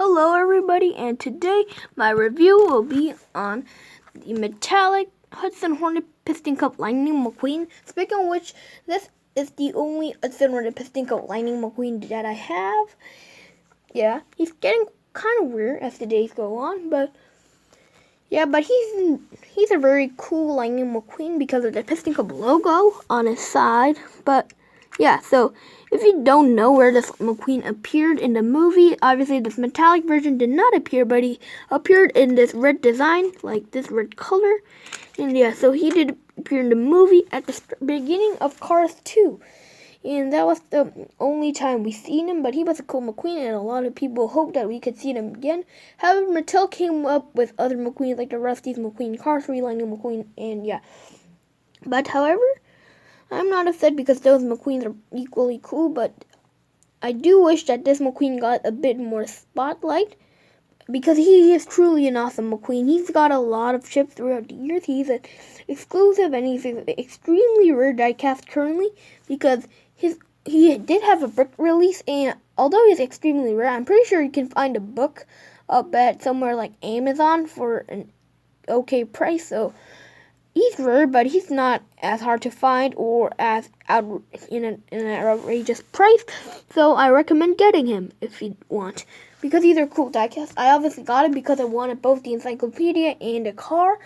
Hello everybody, and today my review will be on the metallic Hudson Hornet Piston Cup Lightning McQueen. Speaking of which, this is the only Hudson Hornet Piston Cup Lightning McQueen that I have. Yeah, he's getting kind of weird as the days go on, but yeah, but he's a very cool Lightning McQueen because of the Piston Cup logo on his side. But yeah, so if you don't know where this McQueen appeared in the movie, obviously this metallic version did not appear, but he appeared in this red design, like this red color. And yeah, so he did appear in the movie at the beginning of Cars 2. And that was the only time we seen him, but he was a cool McQueen, and a lot of people hoped that we could see him again. However, Mattel came up with other McQueens, like the Rusty's McQueen, Cars 3, Lightning McQueen, and yeah. But however, I'm not upset because those McQueens are equally cool, but I do wish that this McQueen got a bit more spotlight because he is truly an awesome McQueen. He's got a lot of ships throughout the years. He's an exclusive and he's an extremely rare diecast currently because he did have a book release, and although he's extremely rare, I'm pretty sure you can find a book up at somewhere like Amazon for an okay price. So he's rare, but he's not as hard to find or as in an outrageous price. So I recommend getting him if you want, because these are cool diecast. I obviously got it because I wanted both the encyclopedia and the car,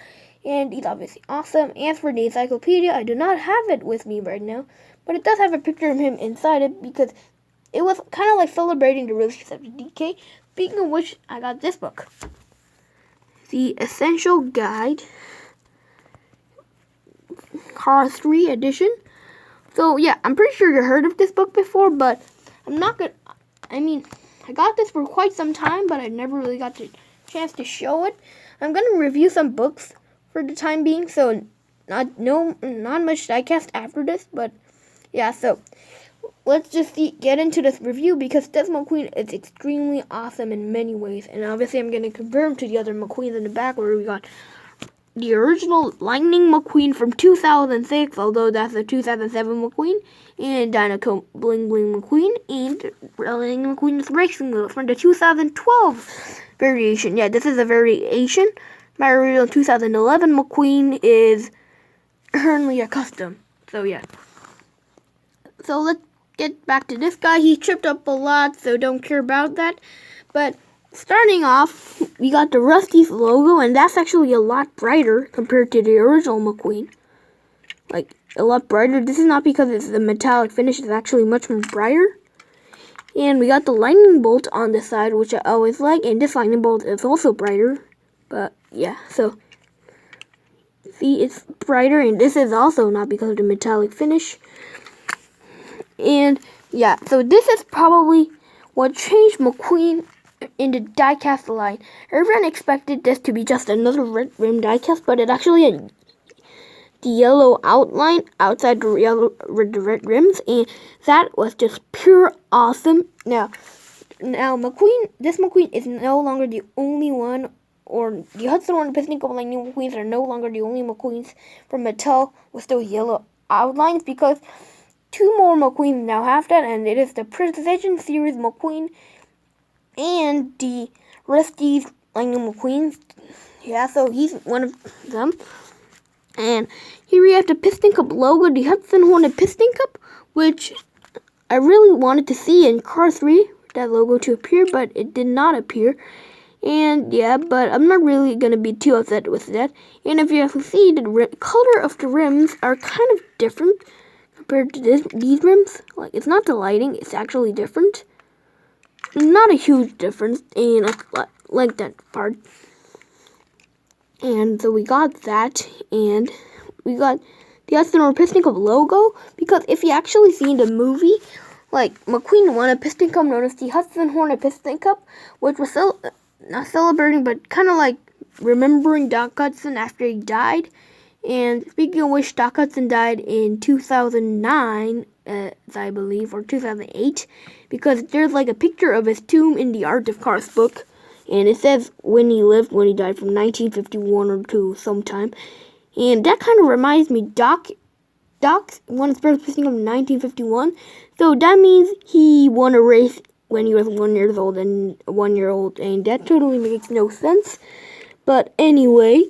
and he's obviously awesome. As for the encyclopedia, I do not have it with me right now, but it does have a picture of him inside it because it was kind of like celebrating the release of the DK. Speaking of which, I got this book, The Essential Guide, Cars 3 edition. So yeah, I'm pretty sure you heard of this book before, but I got this for quite some time, but I never really got the chance to show it. I'm gonna review some books for the time being, so not much diecast after this, but yeah, so let's just get into this review because this McQueen is extremely awesome in many ways, and obviously I'm gonna compare him to the other McQueens in the back where we got the original Lightning McQueen from 2006, although that's a 2007 McQueen, and Dinoco Bling Bling McQueen, and Lightning McQueen's Racing Wheels from the 2012 variation. Yeah, this is a variation. My original 2011 McQueen is currently a custom. So yeah. So let's get back to this guy. He tripped up a lot, so don't care about that. But starting off, we got the Rusty's logo, and that's actually a lot brighter compared to the original McQueen. Like, a lot brighter. This is not because it's the metallic finish, it's actually much more brighter. And we got the lightning bolt on the side, which I always like, and this lightning bolt is also brighter. But, yeah, so see, it's brighter, and this is also not because of the metallic finish. And, yeah, so this is probably what changed McQueen in the diecast line. Everyone expected this to be just another red rim diecast, but it actually had the yellow outline outside the red rims, and that was just pure awesome. Now this McQueen is no longer the only one, or the Hudson Hornet Piston Cup Lightning McQueens are no longer the only McQueens from Mattel with those yellow outlines, because two more McQueens now have that, and it is the Precision Series McQueen and the Rusty's Lightning McQueen. Yeah, so he's one of them. And here we have the Piston Cup logo, the Hudson Hornet Piston Cup, which I really wanted to see in Cars 3, that logo to appear, but it did not appear. And yeah, but I'm not really going to be too upset with that. And if you have to see, the color of the rims are kind of different compared to these rims. Like, it's not the lighting, it's actually different. Not a huge difference, and I like that part. And so we got that, and we got the Hudson Hornet Piston Cup logo, because if you actually see in the movie, like, McQueen won a Piston Cup known as the Hudson Hornet Piston Cup, which was not celebrating, but kind of like remembering Doc Hudson after he died. And speaking of which, Doc Hudson died in 2009, I believe, or 2008, because there's like a picture of his tomb in the Art of Cars book, and it says when he died from 1951 or to sometime. And that kind of reminds me, Doc won his first piston cup in 1951, so that means he won a race when he was 1 year old and 1 year old, and that totally makes no sense. But anyway,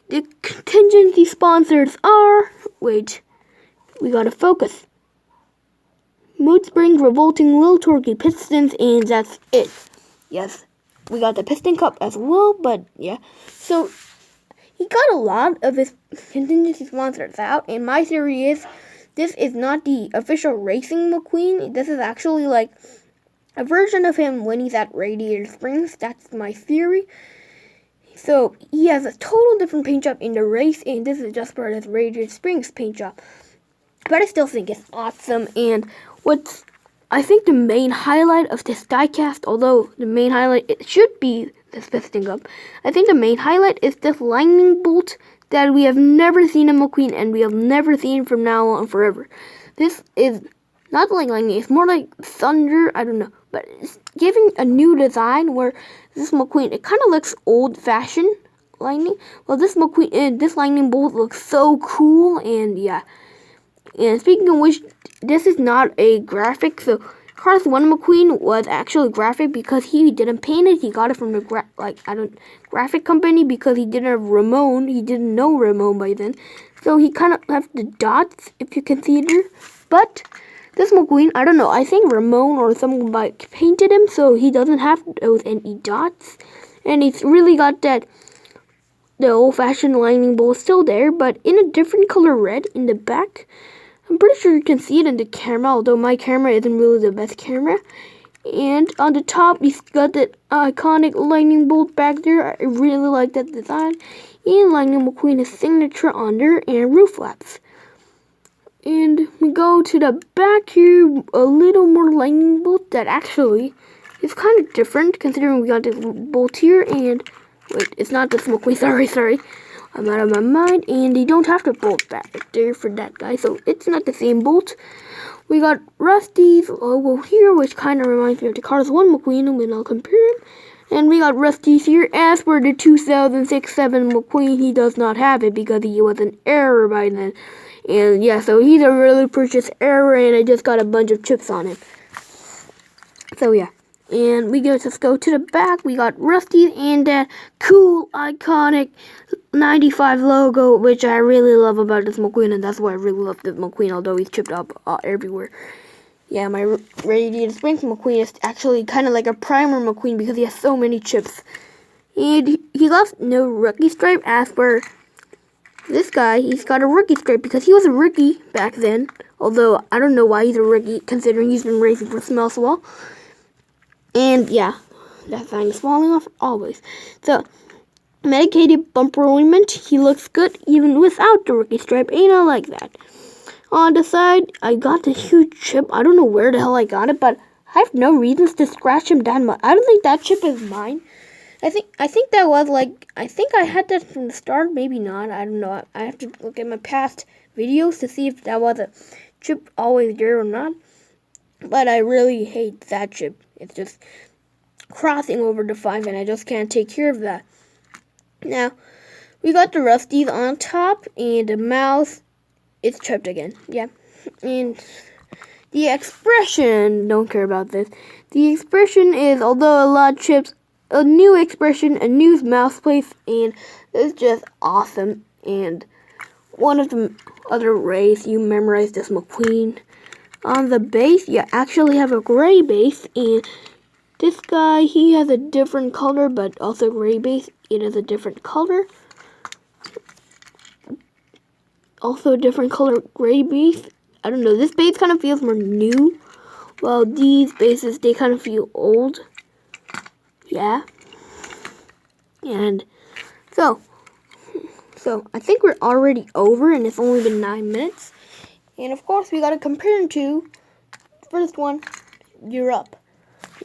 the contingency sponsors are, wait, we gotta focus. Mood Springs, Revolting, Little Torquey Pistons, and that's it. Yes, we got the Piston Cup as well, but yeah. So, he got a lot of his contingency sponsors out, and my theory is, this is not the official Racing McQueen. This is actually like a version of him when he's at Radiator Springs. That's my theory. So, he has a total different paint job in the race, and this is just part of his Radiator Springs paint job. But I still think it's awesome, and I think the main highlight of this diecast, although the main highlight, it should be this Piston Cup, I think the main highlight is this lightning bolt that we have never seen in McQueen, and we have never seen from now on forever. This is not like lightning, it's more like thunder, I don't know, but it's giving a new design where this McQueen, it kind of looks old-fashioned lightning. Well, this lightning bolt looks so cool, and yeah. And speaking of which, this is not a graphic. So Cars 1 McQueen was actually graphic because he didn't paint it. He got it from the graphic company because he didn't have Ramon. He didn't know Ramon by then. So he kind of left the dots, if you consider. But this McQueen, I don't know. I think Ramon or someone painted him, so he doesn't have those any dots. And it's really got the old-fashioned lightning bolt still there, but in a different color red in the back. I'm pretty sure you can see it in the camera, although my camera isn't really the best camera. And on the top, he's got that iconic lightning bolt back there. I really like that design. And Lightning McQueen, his signature on there, and roof flaps. And we go to the back here, a little more lightning bolt that actually is kind of different, considering we got this bolt here, and wait, it's not this McQueen, sorry. I'm out of my mind, and they don't have to bolt back there for that guy, so it's not the same bolt. We got Rusty's logo here, which kind of reminds me of the Cars 1 McQueen, when I'll compare him. And we got Rusty's here. As for the 2006-7 McQueen, he does not have it because he was an error by then. And yeah, so he's a really purchased error, and I just got a bunch of chips on him. So yeah. And we just go to the back. We got Rusty and that cool, iconic 95 logo, which I really love about this McQueen, and that's why I really love this McQueen, although he's chipped up everywhere. Yeah, my Radiator Springs McQueen is actually kind of like a primer McQueen because he has so many chips. And he lost no rookie stripe. As for this guy, he's got a rookie stripe because he was a rookie back then, although I don't know why he's a rookie considering he's been racing for Smell Swell. And yeah, that sign is falling off always. So, medicated bumper ornament. He looks good even without the rookie stripe, and I like that. On the side, I got this huge chip. I don't know where the hell I got it, but I have no reasons to scratch him that much. I don't think that chip is mine. I think that was I think I had that from the start. Maybe not. I don't know. I have to look at my past videos to see if that was a chip always there or not. But I really hate that chip. It's just crossing over the 5, and I just can't take care of that. Now, we got the Rusties on top, and the mouth, it's chipped again. Yeah. And the expression, don't care about this. The expression is, although a lot of chips, a new expression, a new mouth place, and it's just awesome. And one of the other ways you memorize this McQueen. On the base, you actually have a gray base, and this guy, he has a different color, but also gray base. It is a different color. Also a different color gray base. I don't know, this base kind of feels more new, while these bases, they kind of feel old. Yeah. And so I think we're already over, and it's only been 9 minutes. And of course, we gotta compare him to the first one, Europe.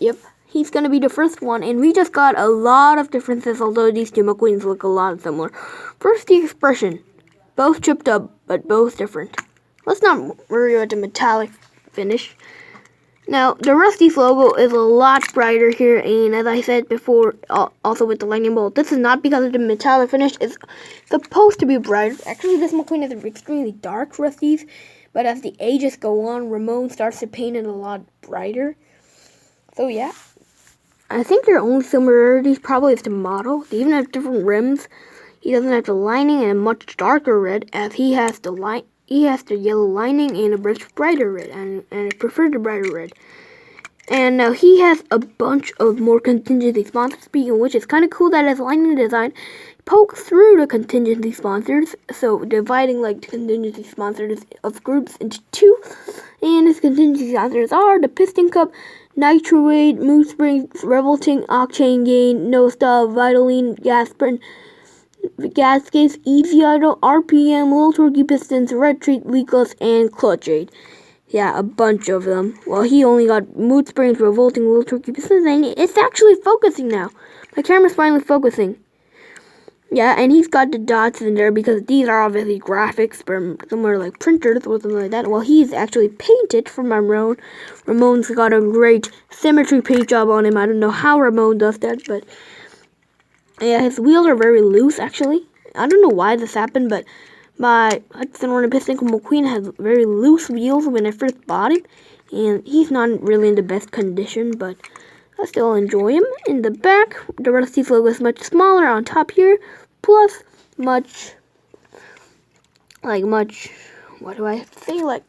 Yep, he's gonna be the first one, and we just got a lot of differences, although these two McQueens look a lot similar. First, the expression. Both chipped up, but both different. Let's not worry about the metallic finish. Now, the Rusty's logo is a lot brighter here, and as I said before, also with the lightning bolt, this is not because of the metallic finish. It's supposed to be brighter. Actually, this McQueen is extremely dark Rusty's, but as the ages go on, Ramon starts to paint it a lot brighter. So yeah, I think their only similarities probably is the model. They even have different rims. He doesn't have the lining and a much darker red, as he has the yellow lining and a much brighter red, and I prefer the brighter red. And now he has a bunch of more contingency sponsors, speaking of which, it's kind of cool that his lining design pokes through the contingency sponsors, so dividing like the contingency sponsors of groups into two. And his contingency sponsors are the Piston Cup, Nitroate, Moose Springs, Revolting, Octane Gain, No Stop, Vitaline, Gascase, Easy Idle, RPM, Little Turkey Pistons, Red Treat, Leakless, and Clutch Aid. Yeah, a bunch of them. Well, he only got Mood Springs, Revolting, Little Turkey Pistons, and it's actually focusing now. My camera's finally focusing. Yeah, and he's got the dots in there because these are obviously graphics from somewhere like printers or something like that. Well, he's actually painted from Ramon. Ramon's got a great symmetry paint job on him. I don't know how Ramon does that, but yeah, his wheels are very loose, actually. I don't know why this happened, but my Hudson Hornet Piston McQueen has very loose wheels when I first bought him, and he's not really in the best condition, but I still enjoy him. In the back, the Rusty's logo is much smaller on top here, plus much, what do I have to say, like,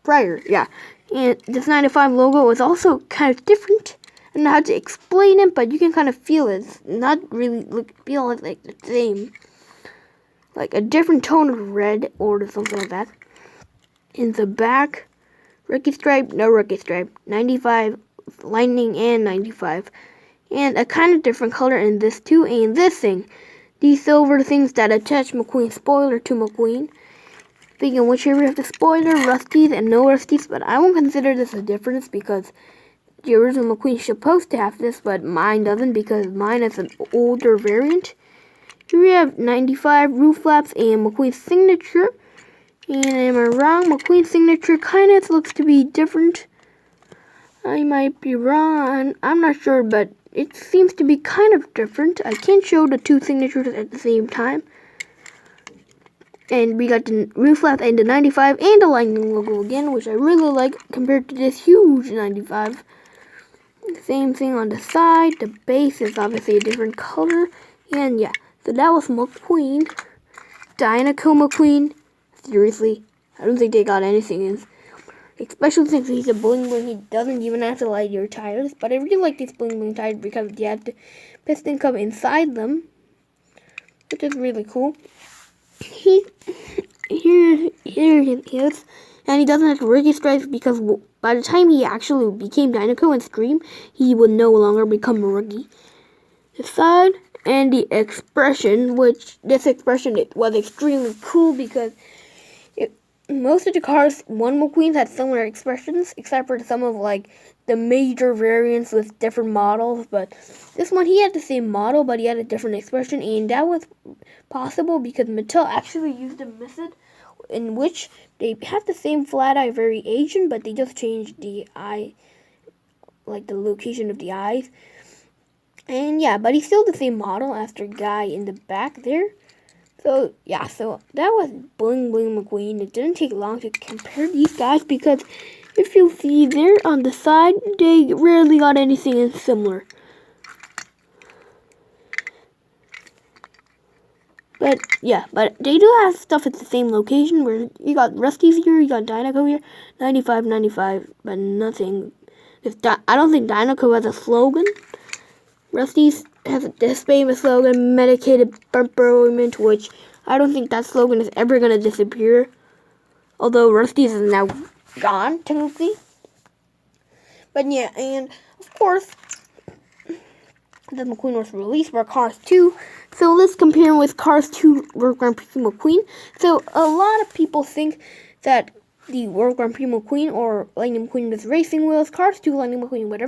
brighter, yeah. And this 95 logo is also kind of different. I don't know how to explain it, but you can kind of feel it. It's not really feel like the same. Like a different tone of red or something like that. In the back, Rookie Stripe, no Rookie Stripe, 95, Lightning and 95. And a kind of different color in this too, and this thing. These silver things that attach McQueen's spoiler to McQueen. Speaking of which, here we have the spoiler, Rusty's, and no Rusty's, but I won't consider this a difference because the original McQueen is supposed to have this, but mine doesn't because mine is an older variant. Here we have 95 roof flaps and McQueen's signature. And am I wrong? McQueen's signature kind of looks to be different. I might be wrong. I'm not sure, but it seems to be kind of different. I can't show the two signatures at the same time. And we got the roof flap and the 95 and the Lightning logo again, which I really like compared to this huge 95. Same thing on the side. The base is obviously a different color. And yeah, so that was McQueen. Dynaco McQueen. Seriously, I don't think they got anything in. Especially since he's a bling bling, he doesn't even have to light your tires. But I really like these bling bling tires because they have the piston cup inside them, which is really cool. Here he is, and he doesn't have to rookie stripes because by the time he actually became Dynaco and Scream, he would no longer become a rookie. The side and the expression, which this expression it was extremely cool because most of the cars, McQueen had similar expressions, except for some of like the major variants with different models. But this one, he had the same model, but he had a different expression, and that was possible because Mattel actually used a method in which they had the same flat eye variation, but they just changed the eye, like the location of the eyes. And yeah, but he's still the same model as the guy in the back there. So, yeah, so that was Bling Bling McQueen. It didn't take long to compare these guys because if you see there on the side, they rarely got anything similar. But, yeah, but they do have stuff at the same location where you got Rusty's here, you got Dynaco here, 95, 95, but nothing. I don't think Dynaco has a slogan. Rusty's has this famous slogan, medicated bumperment, which I don't think that slogan is ever going to disappear. Although Rusty's is now gone, technically. But yeah, and of course, the McQueen was released for Cars 2. So let's compare him with Cars 2 World Grand Prix McQueen. So a lot of people think that the World Grand Prix McQueen or Lightning McQueen with racing wheels, Cars 2 Lightning McQueen, whatever.